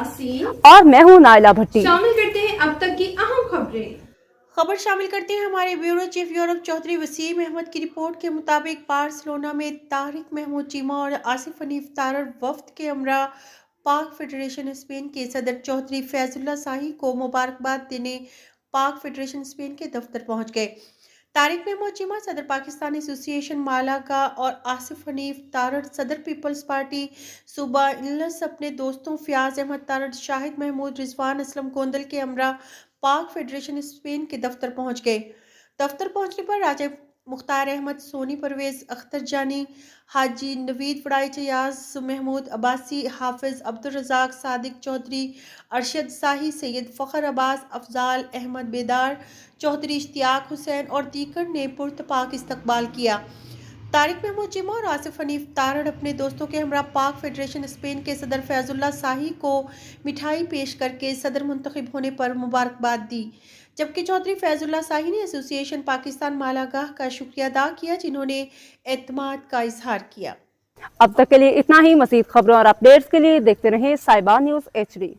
यासीन और मैं हूं नाइला भट्टी। शामिल करते हैं अब तक की अहम खबरें। खबर शामिल करते हैं हमारे bureau chief Europe Chaudhry Waseem Ahmed की रिपोर्ट के मुताबिक बार्सिलोना में तारिक महमूद चीमा और आसिफ हनीफ तारड़ वफ्द के हमरा पाक फेडरेशन स्पेन के सदर चौधरी फैजुल्ला शाही को मुबारकबाद देने पाक फेडरेशन स्पेन के दफ्तर पहुंच गए। तारिक महमूद चीमा सदर पाकिस्तान एसोसिएशन मालागा और आसिफ हनीफ तारड़ सदर पीपल्स पार्टी सूबा इल्लस अपने दोस्तों फयाज अहमद तारड़, शाहिद महमूद, रिजवान असलम कोंदल के हमरा पाक फेडरेशन स्पेन के दफ्तर पहुंच गए। दफ्तर पहुंचने पर राजा मुख्तार अहमद, सोनी परवेज, अख्तर जानी, हाजी नवीद फड़ाई, चयाज महमूद अब्बासी, हाफिज अब्दुल रज़ाक, सादिक चौधरी, अरशद शाही, सैयद फ़खर अब्बास, अफजाल अहमद बेदार चौधरी, इश्तियाक हुसैन और दीगर ने पुरतपाक इस्तकबाल किया। तारिक महमूद चीमा और आसिफ हनीफ तारड़ अपने दोस्तों के हमरा पाक फेडरेशन स्पेन के सदर फैजुल्ला शाही को मिठाई पेश करके सदर मुंतखब होने पर मुबारकबाद दी, जबकि चौधरी फैजुल्ला शाही ने एसोसिएशन पाकिस्तान मालागाह का शुक्रिया अदा किया जिन्होंने एतमाद का इजहार किया। अब तक के लिए इतना ही। मज़ीद खबरों और अपडेट्स के लिए देखते रहें साहिबा न्यूज़ HD।